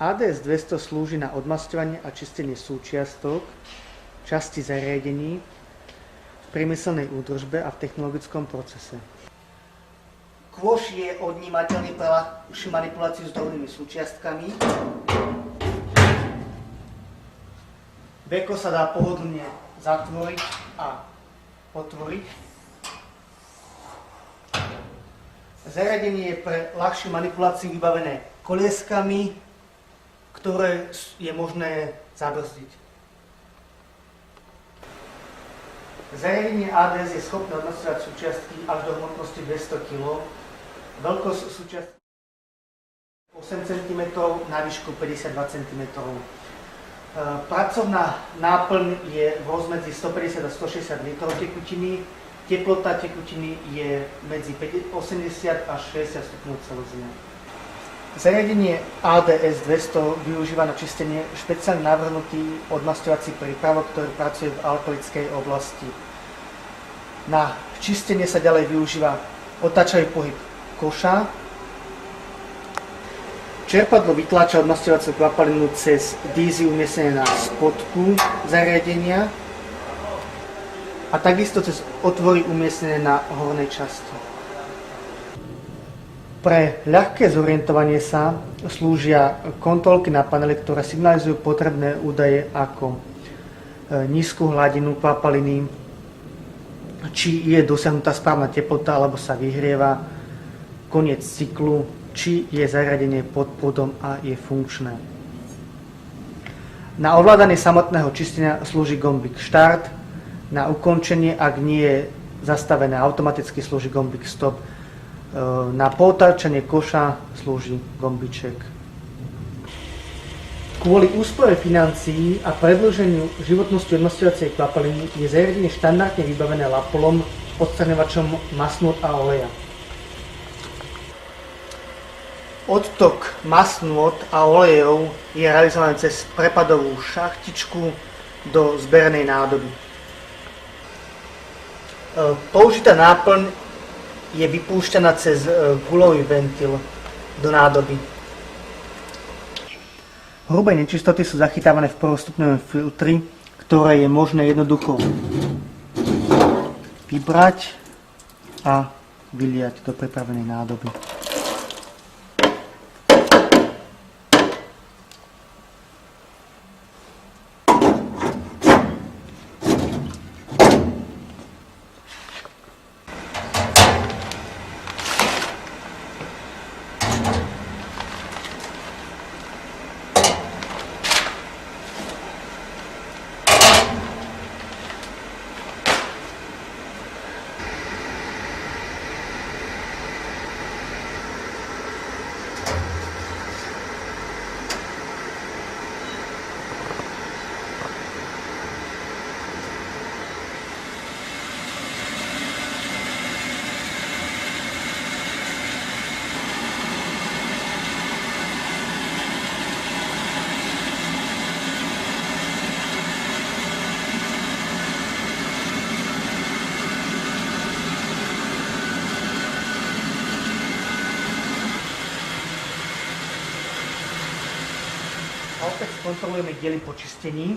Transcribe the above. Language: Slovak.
ADS 200 slúži na odmasťovanie a čistenie súčiastok, časti zariadení v priemyselnej údržbe a v technologickom procese. Kôš je odnímateľný pre ľahšiu manipuláciu s dolnými súčiastkami. Beko sa dá pohodlne zatvoriť a otvoriť. Zariadenie je pre ľahšiu manipuláciu vybavené kolieskami, ktoré je možné zabrzdiť. Zariadenie ADS je schopné odmasťovať súčiastky až do hmotnosti 200 kg. Veľkosť súčiastky 8 cm, na výšku 52 cm. Pracovná náplň je v rozmedzi 150 a 160 litrov tekutiny. Teplota tekutiny je medzi 80 až 60 stupňov Celzia. Zariadenie ADS 200 využíva na čistenie špeciálne navrhnutý odmasťovací prípravok, ktorý pracuje v alkalickej oblasti. Na čistenie sa ďalej využíva otáčavý pohyb koša. Čerpadlo vytláča odmasťovaciu kvapalinu cez dízy umiestnené na spodku zariadenia a takisto cez otvory umiestnené na hornej časti. Pre ľahké zorientovanie sa slúžia kontrolky na paneli, ktoré signalizujú potrebné údaje ako nízku hladinu kvapaliny, či je dosiahnutá správna teplota alebo sa vyhrieva, koniec cyklu, či je zariadenie pod prúdom a je funkčné. Na ovládanie samotného čistenia slúži gombík Štart, na ukončenie, ak nie je zastavené automaticky, slúži gombík Stop, na potáčanie koša slúži gombíček. Kvôli úspore financií a predĺženiu životnosti odmasťovacej kvapaliny je zariadenie štandardne vybavené lapolom, odstraňovačom masnôt a oleja. Odtok masnôt a olejov je realizovaný cez prepadovú šachtičku do zbernej nádoby. Použitá náplň je vypúšťaná cez guľový ventil do nádoby. Hrubé nečistoty sú zachytávané v prvostupňovom filtri, ktoré je možné jednoducho vybrať a vyliať do pripravenej nádoby. A opäť skontrolujeme diely po čistení.